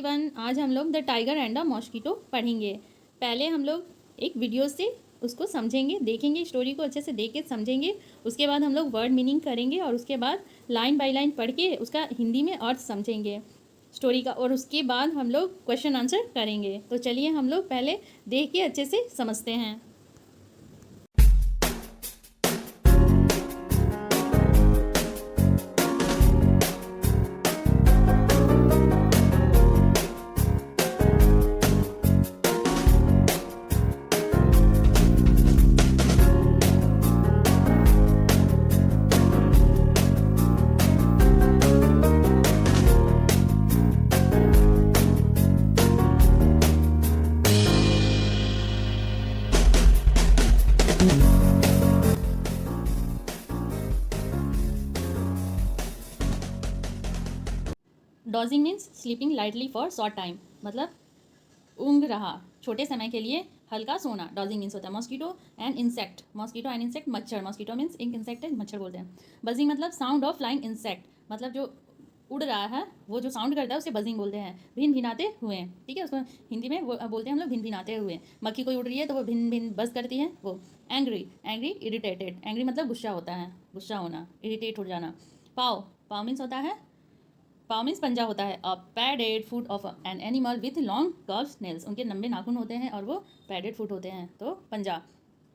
Everyone, आज हम लोग the tiger and the mosquito पढ़ेंगे। पहले हम लोग एक वीडियो से उसको समझेंगे, देखेंगे, स्टोरी को अच्छे से देख के समझेंगे। उसके बाद हम लोग वर्ड मीनिंग करेंगे और उसके बाद लाइन बाय लाइन पढ़ के उसका हिंदी में अर्थ समझेंगे स्टोरी का, और उसके बाद हम लोग क्वेश्चन आंसर करेंगे। तो चलिए हम लोग पहले देख के अच्छे से समझते हैं। Dodging means sleeping lightly for short time, मतलब ऊँग रहा, छोटे समय के लिए हल्का सोना। डॉजिंग मीन्स होता है। Mosquito and insect, mosquito and insect मच्छर। मॉस्किटो मीन्स एक इंसेक्ट है, मच्छर बोलते हैं। बजिंग मतलब साउंड ऑफ फ्लाइंग इंसेक्ट, मतलब जो उड़ रहा है वो जो साउंड करता है उसे बजिंग बोलते हैं। भिन भिनाते हुए, ठीक है, उसको हिंदी में बोलते हैं हम लोग भिन भिनाते हुए। मक्खी कोई उड़ रही है तो वो भिन भिन बज करती है वो। एंग्री, एंग्री इरिटेटेड, एंग्री मतलब गुस्सा होता है, गुस्सा होना, इरिटेट हो जाना। पाव, पाव मीन्स होता है, पाव मीन्स पंजा होता है। A padded foot of an animal with long curved nails, उनके लंबे नाखून होते हैं और वो पैडेड फुट होते हैं, तो पंजा।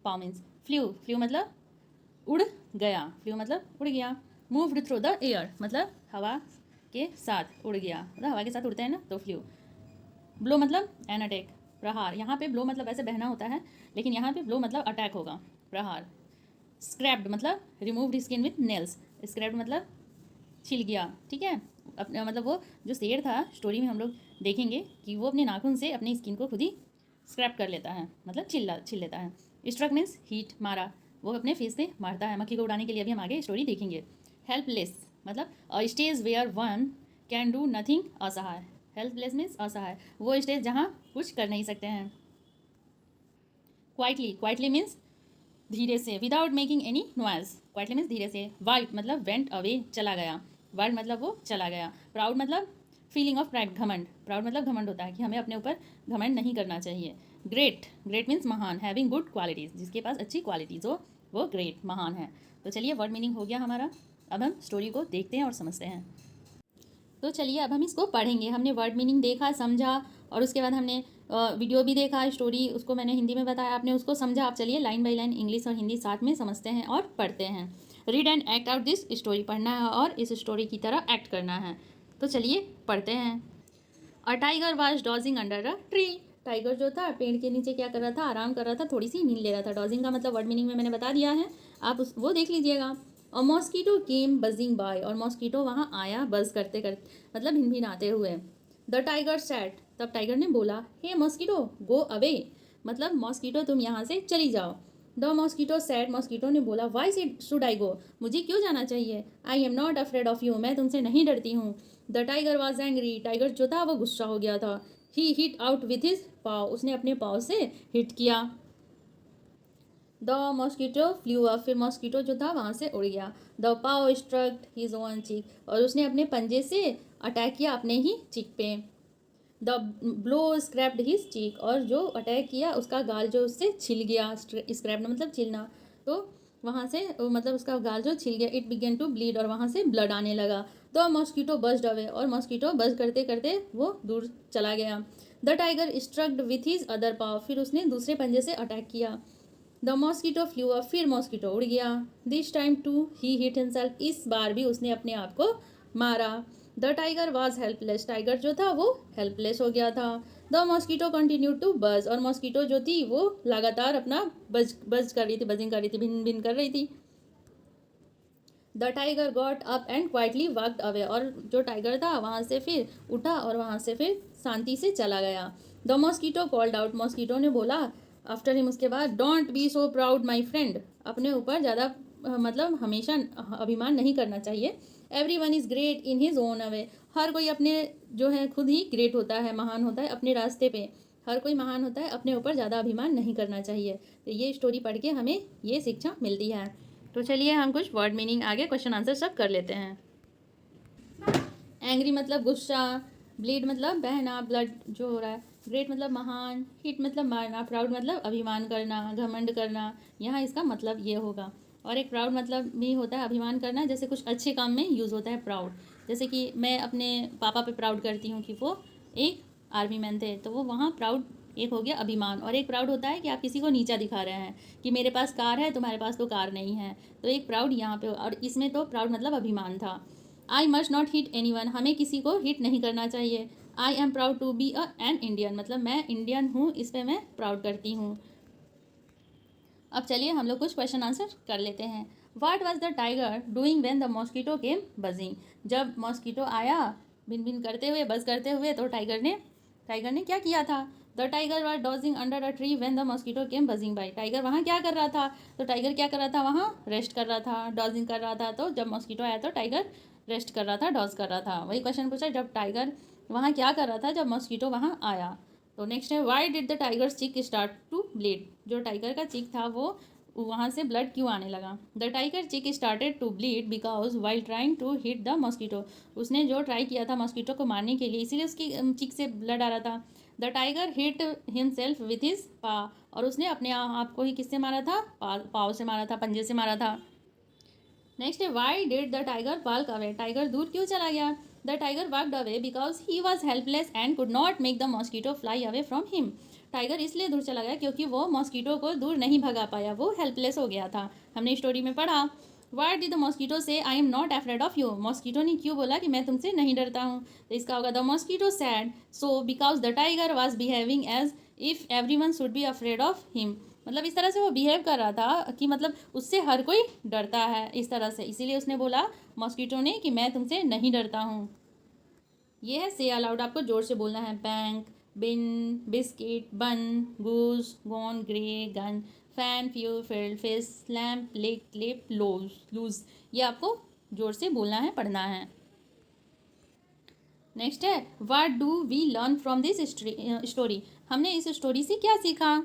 पाव मीन्स फ्लू, फ्लू मतलब उड़ गया, फ्लू मतलब उड़ गया। मूव्ड थ्रू द एयर मतलब हवा के साथ उड़ गया, मतलब हवा के साथ उड़ते हैं ना, तो फ्लू। ब्लो मतलब एन अटैक, प्रहार। यहाँ पे ब्लो मतलब वैसे बहना होता है, लेकिन यहाँ पे ब्लो मतलब अटैक होगा, प्रहार। स्क्रैप्ड मतलब removed skin with nails, scraped मतलब छिल गया, ठीक है। अपने मतलब वो जो शेर था स्टोरी में हम लोग देखेंगे कि वो अपने नाखून से अपनी स्किन को खुद ही स्क्रैप कर लेता है, मतलब छिल लेता है। स्ट्रक मीन्स हीट, मारा, वो अपने फेस से मारता है मक्खी को उड़ाने के लिए। अभी हम आगे स्टोरी देखेंगे। हेल्पलेस मतलब a stage where one can do nothing, असहाय। हेल्पलेस मीन्स असहाय, वो स्टेज जहाँ कुछ कर नहीं सकते हैं। क्वाइटली, क्वाइटली मीन्स धीरे से, without making any noise. Quietly means धीरे से। वाइट मतलब वेंट अवे, चला गया, वर्ड मतलब वो चला गया। प्राउड मतलब फीलिंग ऑफ प्राइड, घमंड, प्राउड मतलब घमंड होता है कि हमें अपने ऊपर घमंड नहीं करना चाहिए। ग्रेट, ग्रेट मीन्स महान, हैविंग गुड क्वालिटीज़, जिसके पास अच्छी क्वालिटीज़ हो वो ग्रेट, महान है। तो चलिए वर्ड मीनिंग हो गया हमारा, अब हम स्टोरी को देखते हैं और समझते हैं। तो चलिए अब हम इसको पढ़ेंगे। हमने वर्ड मीनिंग देखा, समझा, और उसके बाद हमने वीडियो भी देखा, स्टोरी उसको मैंने हिंदी में बताया, आपने उसको समझा। आप चलिए लाइन बाय लाइन इंग्लिश और हिंदी साथ में समझते हैं और पढ़ते हैं। Read and act out this story, पढ़ना है और इस स्टोरी की तरह एक्ट करना है। तो चलिए पढ़ते हैं। A tiger was dodging under a tree, tiger जो था पेड़ के नीचे क्या कर रहा था, आराम कर रहा था, थोड़ी सी नींद ले रहा था। डॉजिंग का मतलब वर्ड मीनिंग में मैंने बता दिया है, आप वो देख लीजिएगा। और मॉस्किटो केम बजिंग बाय, और मॉस्किटो वहाँ आया बज करते करते, मतलब भिनभिनाते हुए। द टाइगर सैट, तब टाइगर ने बोला, हे मॉस्किटो गो अवे, मतलब मॉस्किटो तुम यहाँ से चली जाओ। द मॉस्किटो सैट, मॉस्किटो ने बोला, वाई शुड आई गो, मुझे क्यों जाना चाहिए। I am not afraid of you, मैं तुमसे नहीं डरती हूँ। The tiger was angry, tiger जो था वो गुस्सा हो गया था। He hit out with his paw, उसने अपने पाव से हिट किया। द मॉस्किटो फ्लू अप, फिर मॉस्किटो जो था वहाँ से उड़ गया। The paw struck his own cheek, और उसने अपने पंजे से अटैक किया अपने ही चीक पे। The blow scraped his cheek, और जो अटैक किया उसका गाल जो उससे छिल गया, स्क्रैप्ड मतलब छिलना, तो वहाँ से मतलब उसका गाल जो छिल गया। इट बिगेन टू ब्लीड, और वहाँ से ब्लड आने लगा। द मॉस्किटो बज्ड अवे, और मॉस्किटो बज करते करते वो दूर चला गया। The tiger struck with his other paw, फिर उसने दूसरे पंजे से अटैक किया। द मॉस्किटो फ्लू अप, फिर मॉस्किटो उड़ गया। This time too he hit himself, इस बार भी उसने अपने आप को मारा। The tiger was helpless, tiger जो था वो हेल्पलेस हो गया था। द मॉस्किटो कंटिन्यू टू बज, और मॉस्किटो जो थी वो लगातार अपना बज कर रही थी, बजिंग कर रही थी, भिन भिन कर रही थी। The tiger got up and quietly walked away, और जो टाइगर था वहाँ से फिर उठा और वहाँ से फिर शांति से चला गया। The mosquito called out, mosquito ने बोला आफ्टर हिम, उसके बाद, don't be so proud my friend, अपने ऊपर ज़्यादा मतलब हमेशा अभिमान नहीं करना चाहिए। Everyone is great in his own way, हर कोई अपने जो है खुद ही ग्रेट होता है, महान होता है अपने रास्ते पे, हर कोई महान होता है, अपने ऊपर ज़्यादा अभिमान नहीं करना चाहिए। तो ये स्टोरी पढ़ के हमें ये शिक्षा मिलती है। तो चलिए हम कुछ वर्ड मीनिंग आगे क्वेश्चन आंसर सब कर लेते हैं। एंग्री मतलब गुस्सा, ब्लीड मतलब बहना, ब्लड जो हो रहा है। ग्रेट मतलब महान, हिट मतलब मारना, प्राउड मतलब अभिमान करना, घमंड करना। यहाँ इसका मतलब ये होगा। और एक प्राउड मतलब भी होता है अभिमान करना, जैसे कुछ अच्छे काम में यूज़ होता है प्राउड। जैसे कि मैं अपने पापा पे प्राउड करती हूँ कि वो एक आर्मी मैन थे, तो वो वहाँ प्राउड एक हो गया अभिमान। और एक प्राउड होता है कि आप किसी को नीचा दिखा रहे हैं कि मेरे पास कार है, तुम्हारे पास तो कार नहीं है, तो एक प्राउड यहाँ पे। और इसमें तो प्राउड मतलब अभिमान था। I must not hit any one, हमें किसी को हिट नहीं करना चाहिए। I am proud to be an Indian, मतलब मैं इंडियन हूँ, इस पर मैं प्राउड करती हूँ। अब चलिए हम लोग कुछ क्वेश्चन आंसर कर लेते हैं। What was the tiger doing when the mosquito came buzzing, जब मॉस्किटो आया भिन भिन करते हुए, बज करते हुए, तो टाइगर ने क्या किया था। The tiger was dodging under a tree when the mosquito came buzzing by, tiger वहाँ क्या कर रहा था, तो टाइगर क्या कर रहा था, वहाँ रेस्ट कर रहा था, डॉजिंग कर रहा था। तो जब मॉस्किटो आया तो टाइगर रेस्ट कर रहा था, डॉज कर रहा था। वही क्वेश्चन पूछा, जब टाइगर वहाँ क्या कर रहा था जब मॉस्किटो वहाँ आया। तो नेक्स्ट है, वाई डिड द टाइगर चिक स्टार्ट टू ब्लीड, जो टाइगर का चिक था वो वहाँ से ब्लड क्यों आने लगा। The tiger chick started to bleed because while trying to hit the mosquito, उसने जो ट्राई किया था मॉस्किटो को मारने के लिए, इसीलिए उसकी चिक से ब्लड आ रहा था। The tiger hit himself with his पा, और उसने अपने आप को ही किससे मारा था, पाव से मारा था, पंजे से मारा था। नेक्स्ट है, why did the tiger walk away, tiger दूर क्यों चला गया। The tiger walked away because he was helpless and could not make the mosquito fly away from him, tiger इसलिए दूर चला गया क्योंकि वो मॉस्किटो को दूर नहीं भगा पाया, वो हेल्पलेस हो गया था। हमने स्टोरी में पढ़ा, वाई डिड द मॉस्किटो से आई am not afraid of you, mosquito ने क्यों बोला कि मैं तुमसे नहीं डरता हूँ, तो इसका होगा the mosquito said so because the tiger was behaving as if every one should be afraid of him, मतलब इस तरह से वो बिहेव कर रहा था कि मतलब उससे हर कोई डरता है इस तरह से, इसीलिए उसने बोला मॉस्किटो ने कि मैं तुमसे नहीं डरता हूँ। ये है से अलाउड, आपको जोर से बोलना है। Bank, bin, biscuit, bun, goose, gone, grey, gun, fan, few, field, fish, lamp, lick, lip, loose loose, ये आपको जोर से बोलना है, पढ़ना है। नेक्स्ट है, what do we learn from this story, हमने इस स्टोरी से क्या सीखा।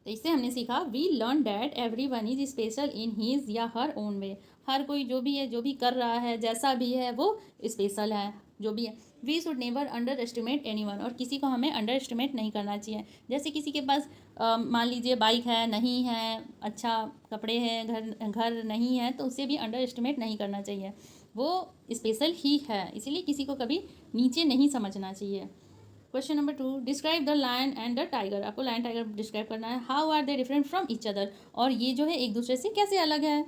तो इससे हमने सीखा, we learn that every one is special in his या हर ओन वे, हर कोई जो भी है, जो भी कर रहा है, जैसा भी है, वो स्पेशल है, जो भी है। We should never underestimate any one, और किसी को हमें अंडर एस्टिमेट नहीं करना चाहिए। जैसे किसी के पास मान लीजिए बाइक है, नहीं है, अच्छा कपड़े हैं, घर घर नहीं है, तो उसे भी अंडर एस्टिमेट नहीं करना चाहिए, वो स्पेशल ही है, इसीलिए किसी को कभी नीचे नहीं समझना चाहिए। Question number 2, describe the lion and the tiger, आपको लायन टाइगर डिस्क्राइब करना है। How are they different from each other, और ये जो है एक दूसरे से कैसे अलग है।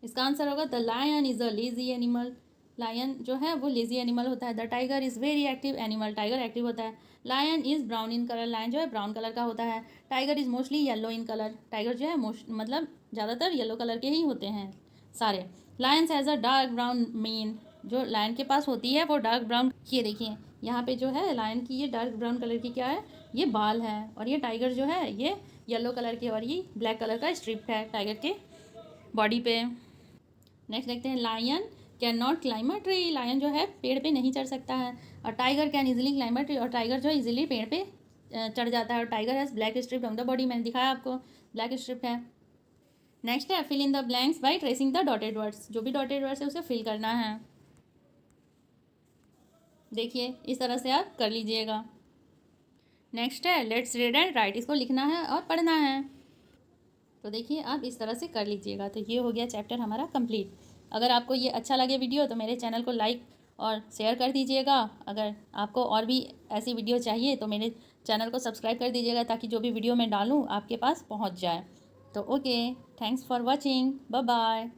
इसका आंसर होगा, the lion is a lazy animal, lion जो है वो लेजी एनिमल होता है। The tiger is very active animal, tiger active होता है। Lion is brown in colour, lion जो है ब्राउन कलर का होता है। Tiger is mostly yellow in colour, tiger जो है मतलब ज़्यादातर येलो कलर के ही होते हैं सारे। Lions has a dark brown main, जो लायन के पास होती है वो डार्क ब्राउन, ये देखिए यहाँ पे जो है लायन की ये डार्क ब्राउन कलर की क्या है, ये बाल है। और ये टाइगर जो है ये येलो कलर के, और ये ब्लैक कलर का स्ट्रिप है टाइगर के बॉडी पे। नेक्स्ट देखते हैं, lion can not climb a tree, lion जो है पेड़ पे नहीं चढ़ सकता है। और tiger can easily climb a tree, और टाइगर जो है इजिली पेड़ पे चढ़ जाता है। और tiger has black strip on the body, मैंने दिखाया आपको ब्लैक स्ट्रिप है। नेक्स्ट है, fill in the blanks by tracing the dotted words, जो भी डॉटेड वर्ड्स है उसे फिल करना है। देखिए इस तरह से आप कर लीजिएगा। नेक्स्ट है, लेट्स रीड एंड राइट, इसको लिखना है और पढ़ना है। तो देखिए आप इस तरह से कर लीजिएगा। तो ये हो गया चैप्टर हमारा कंप्लीट। अगर आपको ये अच्छा लगे वीडियो तो मेरे चैनल को लाइक और शेयर कर दीजिएगा। अगर आपको और भी ऐसी वीडियो चाहिए तो मेरे चैनल को सब्सक्राइब कर दीजिएगा, ताकि जो भी वीडियो मैं डालूँ आपके पास पहुँच जाए। तो okay, thanks for watching, bye bye.